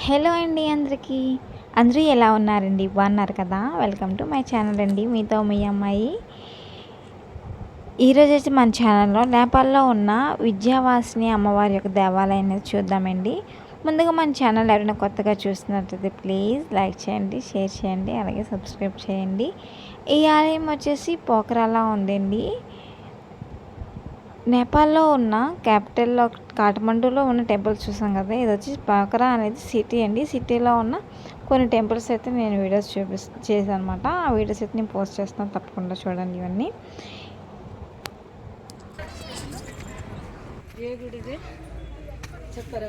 Hello అండి అందరికీ. అందరూ ఎలా ఉన్నారండి? బాగున్నారు కదా? వెల్కమ్ టు మై ఛానల్ అండి. మీతో మీ అమ్మాయి. ఈరోజు అయితే మన ఛానల్లో నేపాల్లో ఉన్న విద్యావాసిని అమ్మవారి యొక్క దేవాలయం అనేది చూద్దామండి. ముందుగా మన ఛానల్ ఎవరైనా కొత్తగా చూస్తున్నట్లయితే ప్లీజ్ లైక్ చేయండి, షేర్ చేయండి, అలాగే సబ్స్క్రైబ్ చేయండి. ఈ ఆలయం వచ్చేసి పోఖరాలో ఉందండి. నేపాల్లో ఉన్న క్యాపిటల్లో కాఠ్మండూలో ఉన్న టెంపుల్స్ చూసాం కదా, ఇది వచ్చి పోఖరా అనేది సిటీ అండి. సిటీలో ఉన్న కొన్ని టెంపుల్స్ అయితే నేను వీడియోస్ చేశాను అనమాట. ఆ వీడియోస్ అయితే నేను పోస్ట్ చేస్తాను, తప్పకుండా చూడండి. ఇవన్నీ చెప్పరా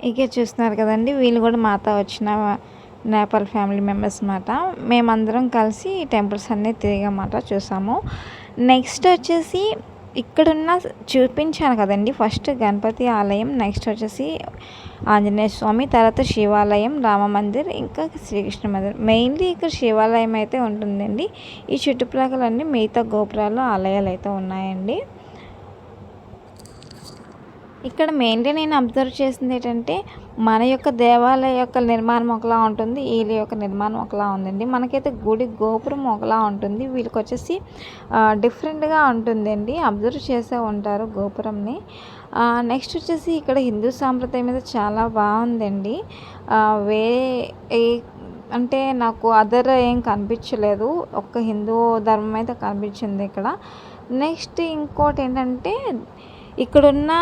ఇక చూస్తున్నారు కదండి, వీళ్ళు కూడా మాతో వచ్చిన నేపాల్ ఫ్యామిలీ మెంబర్స్ అన్నమాట. మేమందరం కలిసి టెంపుల్స్ అన్నీ తిరిగామాట, చూసాము. నెక్స్ట్ వచ్చేసి ఇక్కడున్న చూపించాను కదండి, ఫస్ట్ గణపతి ఆలయం, నెక్స్ట్ వచ్చేసి ఆంజనేయ స్వామి, తర్వాత శివాలయం, రామ మందిర్, ఇంకా శ్రీకృష్ణ మందిర్. మెయిన్లీ ఇక్కడ శివాలయం అయితే ఉంటుందండి. ఈ చుట్టుప్రక్కలన్నీ మిగతా గోపురాలు, ఆలయాలు అయితే ఉన్నాయండి. ఇక్కడ మెయిన్లీ నేను అబ్జర్వ్ చేసింది ఏంటంటే, మన యొక్క దేవాలయ యొక్క నిర్మాణం ఒకలా ఉంటుంది, వీళ్ళ యొక్క నిర్మాణం ఒకలా ఉందండి. మనకైతే గుడి గోపురం ఒకలా ఉంటుంది, వీళ్ళకి వచ్చేసి డిఫరెంట్గా ఉంటుందండి. అబ్జర్వ్ చేసే ఉంటారు గోపురంని. నెక్స్ట్ వచ్చేసి ఇక్కడ హిందూ సాంప్రదాయం మీద చాలా బాగుందండి. వేరే అంటే నాకు అదర్ ఏం కనిపించలేదు, ఒక్క హిందూ ధర్మం అయితే కనిపించింది ఇక్కడ. నెక్స్ట్ ఇంకోటి ఏంటంటే, ఇక్కడున్న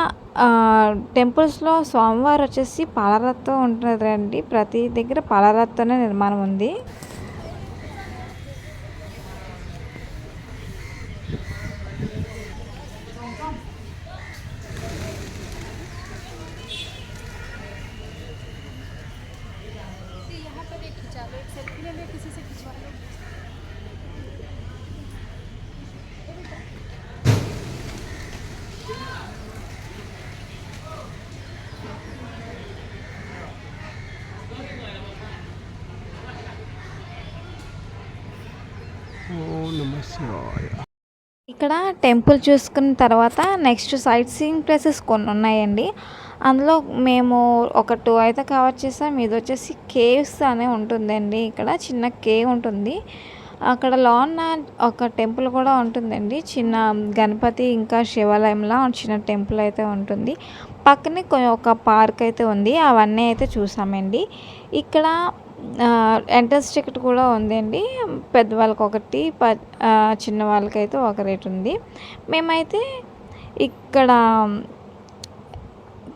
టెంపుల్స్లో స్వామివారు వచ్చేసి పాలరాతితో ఉంటుందండి. ప్రతి దగ్గర పాలరాతితోనే నిర్మాణం ఉంది. ఇక్కడ టెంపుల్ చూసుకున్న తర్వాత నెక్స్ట్ సైట్ సీయింగ్ ప్లేసెస్ కొన్ని ఉన్నాయండి. అందులో మేము ఒక 2 అయితే కవర్ చేసాం. ఇది వచ్చేసి కేవ్స్ అనే ఉంటుందండి. ఇక్కడ చిన్న కేవ్ ఉంటుంది. అక్కడ లోన ఒక టెంపుల్ కూడా ఉంటుందండి, చిన్న గణపతి ఇంకా శివాలయంలా చిన్న టెంపుల్ అయితే ఉంటుంది. పక్కనే ఒక పార్క్ అయితే ఉంది, అవన్నీ అయితే చూసామండి. ఇక్కడ ఎంట్రన్స్ టికెట్ కూడా ఉందండి. పెద్దవాళ్ళకి ఒకటి, చిన్న వాళ్ళకైతే ఒక రేట్ ఉంది. మేమైతే ఇక్కడ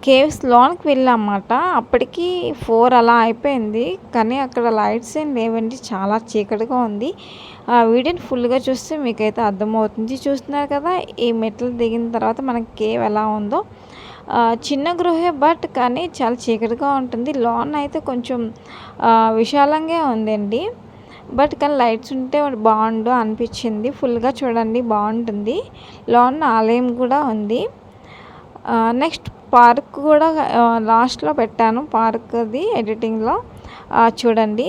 కేవ్స్ లోనికి వెళ్ళామన్నమాట. అప్పటికి 4 అలా అయిపోయింది, కానీ అక్కడ లైట్స్ ఏం లేవండి, చాలా చీకటిగా ఉంది. వీడియోని ఫుల్గా చూస్తే మీకైతే అర్థమవుతుంది. చూస్తున్నారు కదా, ఈ మెట్లు దిగిన తర్వాత మనకి కేవ్ ఎలా ఉందో. చిన్న గృహే, బట్ కానీ చాలా చీకటిగా ఉంటుంది. లోన్ అయితే కొంచెం విశాలంగా ఉందండి, బట్ కానీ లైట్స్ ఉంటే బాగుండు అనిపించింది. ఫుల్గా చూడండి, బాగుంటుంది. లోన్ ఆలయం కూడా ఉంది. నెక్స్ట్ పార్క్ కూడా లాస్ట్లో పెట్టాను, పార్క్ది ఎడిటింగ్లో చూడండి.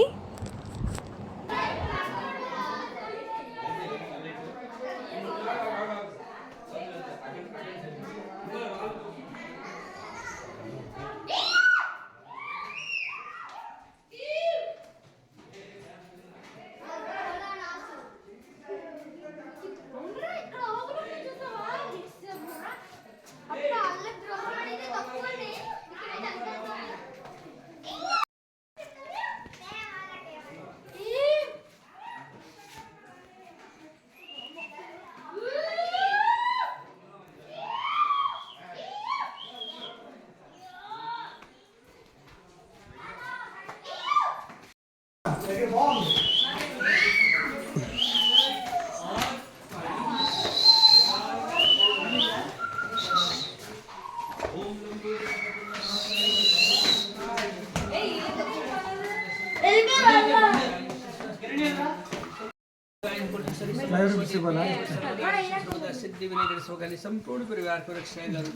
संपूर्ण परिवार को रक्षा करो।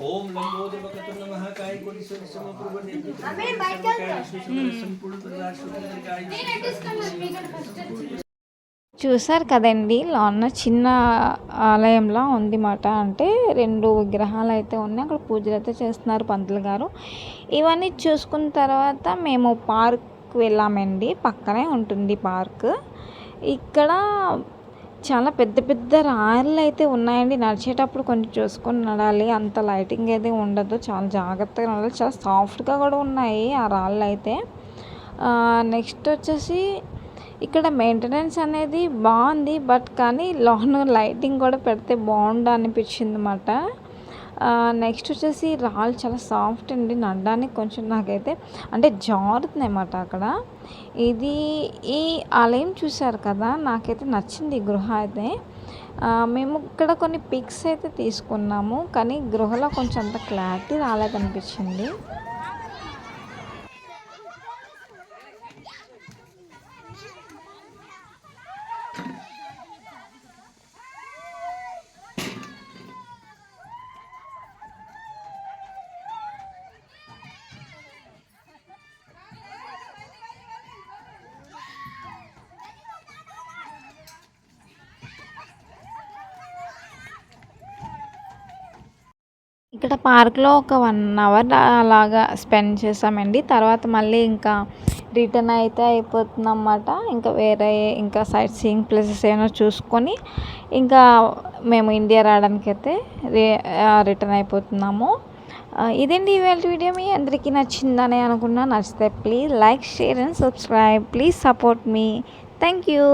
ओम लंबोदर भगवतो नमः काय कोटि सूर्य समप्रभ संपूर्ण परिवार చూసారు కదండి, లోన చిన్న ఆలయంలా ఉంది మాట. అంటే 2 విగ్రహాలు అయితే ఉన్నాయి, అక్కడ పూజలు అయితే చేస్తున్నారు పంతులు గారు. ఇవన్నీ చూసుకున్న తర్వాత మేము పార్క్ వెళ్ళామండి. పక్కనే ఉంటుంది పార్క్. ఇక్కడ చాలా పెద్ద పెద్ద రాళ్ళు అయితే ఉన్నాయండి. నడిచేటప్పుడు కొంచెం చూసుకొని నడాలి, అంత లైటింగ్ అయితే ఉండదు, చాలా జాగ్రత్తగా నడాలి. చాలా సాఫ్ట్గా కూడా ఉన్నాయి ఆ రాళ్ళు అయితే. నెక్స్ట్ వచ్చేసి ఇక్కడ మెయింటెనెన్స్ అనేది బాగుంది, బట్ కానీ లోన లైటింగ్ కూడా పెడితే బాగుండు అనిపించింది అన్నమాట. నెక్స్ట్ వచ్చేసి రాళ్ళు చాలా సాఫ్ట్ అండి, నడడానికి కొంచెం నాకైతే అంటే జారుతుంది అన్నమాట అక్కడ. ఈ ఆలయం చూశారు కదా, నాకైతే నచ్చింది ఈ గృహ అయితే. మేము ఇక్కడ కొన్ని పిక్స్ అయితే తీసుకున్నాము, కానీ గృహలో కొంచెం అంత క్లారిటీ రాలేదనిపించింది. ఇక్కడ పార్క్లో ఒక 1 అవర్ అలాగా స్పెండ్ చేసామండి. తర్వాత మళ్ళీ ఇంకా రిటర్న్ అయితే అయిపోతుందన్నమాట. ఇంకా వేరే ఇంకా సైట్ సీయింగ్ ప్లేసెస్ ఏమైనా చూసుకొని ఇంకా మేము ఇండియా రావడానికి అయితే రిటర్న్ అయిపోతున్నాము. ఇదండి ఇవాళ వీడియో. మీ అందరికీ నచ్చిందని అనుకున్నా. నచ్చితే please like, share and subscribe. Please support me. Thank you.